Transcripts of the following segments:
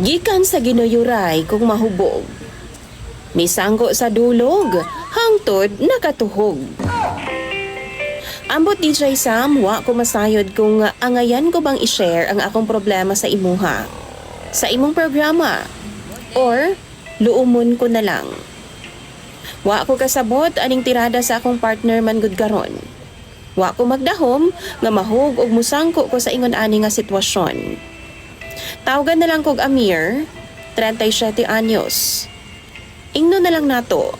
Gikan sa ginuyuray kung mahubog. Misangko sa dulog, hangtod nakatuhog. Ambot DJ Sam, wa ko masayod kung angayan ko bang i-share ang akong problema sa imuha. Sa imong programa. Or, luumon ko na lang. Wa ko kasabot aning tirada sa akong partner man gud karon. Wa ko magdahom nga mahug og musangko ko sa ingon ani nga sitwasyon. Tawagan na lang kog Amir, 37 anyos. Ingno na lang nato.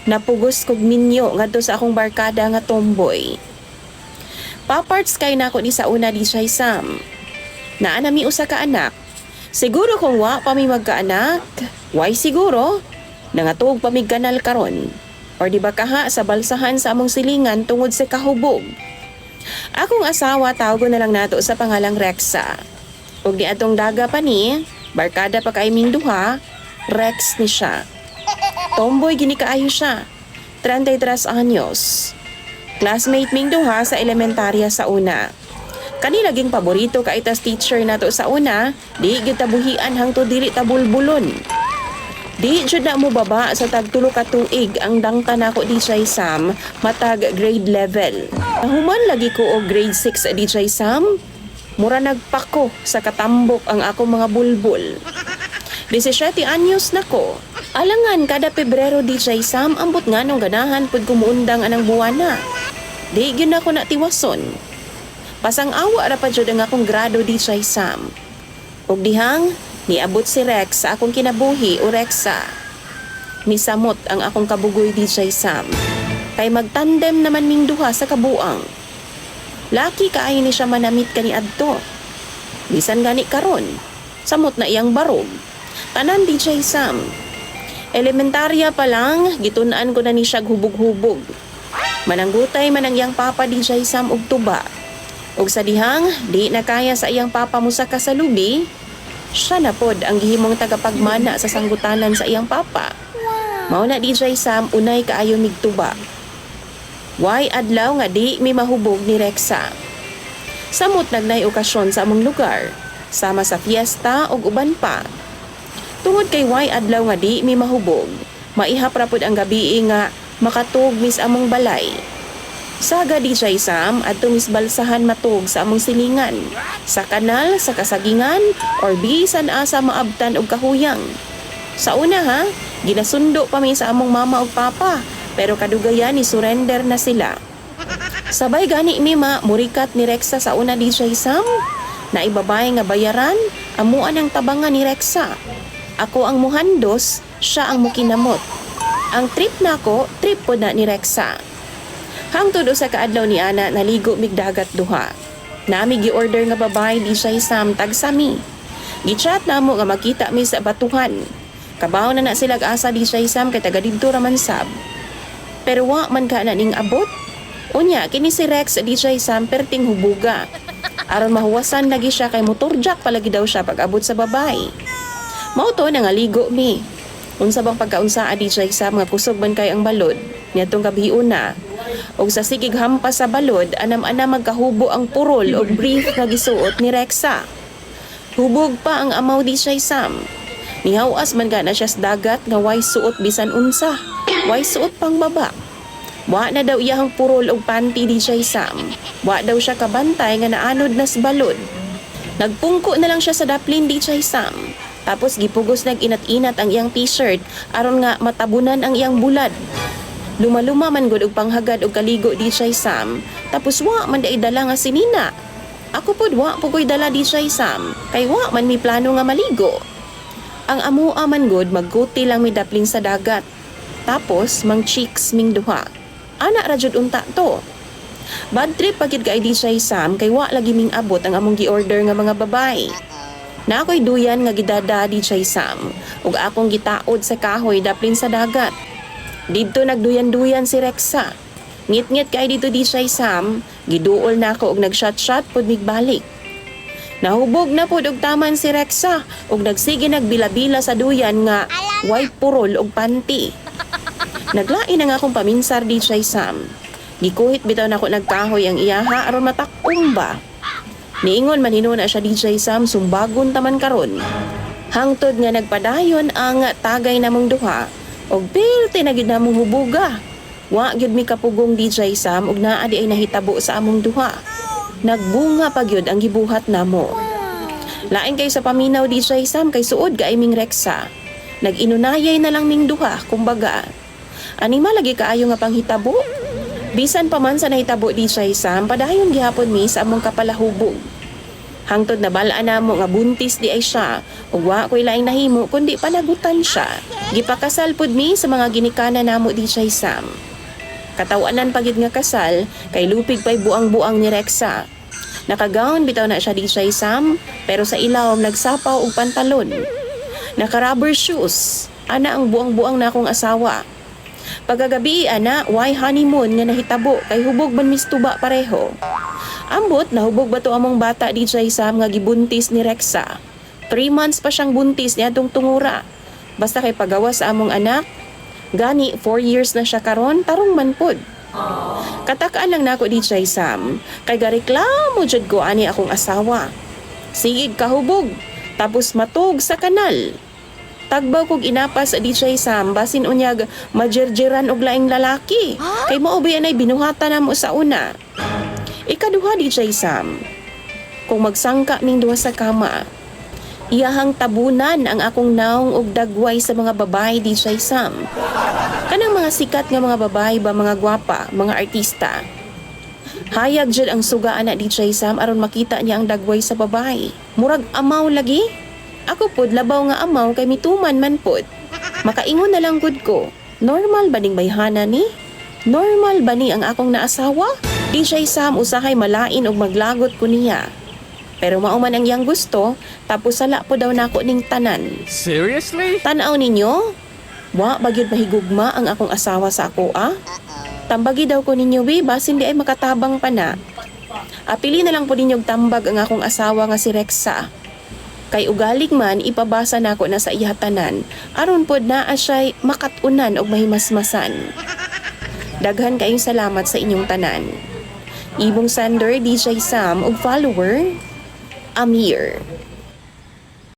Napugos kog minyo ngadto sa akong barkada nga tomboy. Paparts kay nako ni sa una di siya Sam. Naa nami usa ka anak. Siguro kung wa pa mi magkaanak, why siguro? Nangatog pa mi kanal karon. Or di ba kaha sa balsahan sa among silingan tungod sa kahubog. Akong asawa tawgo na lang nato sa pangalang Rexa. Ug ni atong daga pa ni, barkada pa kay ming duha, Rex ni siya. Tomboy gini kaayo siya. 33 anyos. Classmate ming duha sa elementarya sa una. Kani laging paborito ka itas teacher nato sa una, di gyud tabuhian hangtod dili tabulbulon. Di jud na mo baba sa tagtulo ka tuig ang dangta nako DJ Sam matag grade level. Nahuman lagi ko og grade 6 DJ Sam. Mura nagpako sa katambok ang akong mga bulbul. 17 anyos na ko. Alangan kada Pebrero DJ Sam ambot nga nung ganahan pud kumuundang anang buwana. Di gyud ako natiwason. Pasang awa ra pa jud ang akong grado DJ Sam. Ug dihang niabot si Rex sa akong kinabuhi o Rexa. Misamot ang akong kabugoy DJ Sam. Kay magtandem naman ming duha sa kabuang. Laki kaayo ni siya manamit kani adto. Bisan gani karon, samot na iyang barog. Tanan DJ Sam. Elementarya pa lang, gitun-an ko na ni siya hubog-hubog. Mananggutay man ang iyang papa DJ Sam og tuba. Og sa dihang, di na kaya sa iyang papa mo sa kasalubi, siya na pod ang gihimong tagapagmana sa sanggutanan sa iyang papa. Mao na DJ Sam unay kaayo migtuba. Why adlaw nga di mi mahubog ni Rexa. Samot nagnay okasyon sa among lugar, sama sa fiesta og uban pa. Tungod kay why adlaw nga di mi mahubog, maihap ra pod ang gabi nga makatug mis among balay. Saga DJ Sam adto mis balsahan matug sa among silingan, sa kanal, sa kasagingan, or bisan asa maabtan og kahuyang. Sa una ha, ginasundo pa mi sa among mama ug papa, pero kadugayan ni surrender na sila. Sabay gani mi murikat ni Rexa sa una DJ Sam, na ibabay nga bayaran, amuan ang tabangan ni Rexa. Ako ang muhandos, siya ang mukinamot. Ang trip nako, trip po na ni Rexa. Hangtod sa kaadlaw ni ana naligo migdagat duha. Nami gi-order nga babae di siya Sam tagsami. Gi-chat namo nga makita mi sa batuhan. Kabaw na sila asa di siya Sam kay taga didto ra man sab. Pero wa man ka na ning abot. Unya kini si Rex di siya Sam perting hubuga. Aron mahuwasan lagi siya kay motorjak palagi daw siya pag abot sa babae. Mao to nangaligo mi. Unsa bang pagkaunsa di siya Sam nga kusog man kay ang balod niadtong gabiuna. Og sa sigig hampas sa balod, anam-anam magkahubo ang purol o brief na gisuot ni Rexa. Hubog pa ang amaw di siya Sam. Nihawas man ka na siya sa dagat nga way suot bisan unsa, way suot pang baba. Wa na daw iyahang purol og panty di siya Sam. Wa daw siya kabantay nga naanod na sa balod. Nagpungko na lang siya sa daplin di siya Sam. Tapos gipugos nag-inat-inat ang iyang t-shirt aron nga matabunan ang iyang bulad. Lumaluma man gud og panghagad og kaligo di siya Sam. Tapos wa man dai dala nga sinina. Ako pod wa pugoy dala di siya Sam. Kay wa man mi plano nga maligo. Ang amua man gud magguti lang mi daplin sa dagat. Tapos mang cheeks ming duha. Ana ra jud unta to. Bad trip pagid kay di siya Sam kay wa lagi ming abot ang among gi-order nga mga babae. Na ako'y duyan nga gidada di siya Sam. Ug akong gitaod sa kahoy daplin sa dagat. Dito nagduyan-duyan si Rexa. Ngit-ngit kay dito di siya Sam, giduol na ako og nag-shot-shot pod migbalik. Nahubog na pod og taman si Rexa og nagsige nagbila-bila sa duyan nga way purol og panty. Naglain na nga akong paminsar di siya Sam. Gikuhit bitaw na ako nagkahoy ang iyaha aron matakong ba. Niingon man hinuna siya DJ Sam sumbagon taman karon. Hangtod nga nagpadayon ang tagay namong duha og perti na gid namong hubuga. Wa gyud mi kapugong DJ Sam ug naa di ay nahitabo sa among duha. Nagbunga pa gyud ang gibuhat namo. Lain kay sa paminaw DJ Sam kay suod ka ming reksa. Nag-inunayay na lang ming duha, kumbaga. Anima lagi kaayo nga panghitabo. Bisan pa man sa nahitabo DJ Sam, padayon gihapon mi sa among kapalahubog. Hangtod na balaan namo nga buntis di ay siya, ug wa ko'y laing nahimo kundi panagutan siya. Gipakasal pud mi sa mga ginikanan namo DJ Sam. Katawanan pagid nga kasal, kay lupig pa'y buang-buang ni Rexa. Nakagawon bitaw na siya DJ Sam, pero sa ilawom nagsapaw og pantalon. Naka-rubber shoes, ana ang buang-buang na akong asawa. Pagkagabi ana, why honeymoon nga nahitabo kay hubog man mistuba pareho. Ambot nahubog ba to among bata DJ Sam nga gibuntis ni Rexa. 3 months pa siyang buntis niadtong tungura. Basta kay pagawas sa among anak, gani 4 years na siya karon, tarong man pod. Katakaan lang nako DJ Sam, kay gareklamo jud ko ani akong asawa. Sigig kahubog, tapos matug sa kanal. Tagbaw kog inapas sa DJ Sam, basin unyag majerjeran og laing lalaki. Kay mao ba yan ay binuhatan namo sa una. Ikaduha DJ Sam, kung magsangka ming duha sa kama, iyahang tabunan ang akong naong og dagway sa mga babae DJ Sam. Kanang mga sikat nga mga babae ba, mga gwapa, mga artista. Hayag jud ang suga ana DJ Sam aron makita niya ang dagway sa babae. Murag amaw lagi. Ako pod labaw nga amaw kay mituman man pod. Makaingon na lang gud ko. Normal ba ning bayhana ni? Normal ba ni ang akong naasawa? DJ Sam usahay malain og maglagot ko niya. Pero mao man ang iyang gusto, tapos sala po daw nako ning tanan. Seriously? Tanaw ninyo? Wa bagyod mahigugma ang akong asawa sa ako, ah? Tambagi daw ko ninyo, we, basin di ay makatabang pa na. Apili na lang po ninyong tambag ang akong asawa nga si Rexa. Kay ugalig man, ipabasa na ako na sa ihatanan, aron pod na asya'y makatunan og mahimasmasan. Daghan kayong salamat sa inyong tanan. Ibong sender, DJ Sam, og follower, Amir.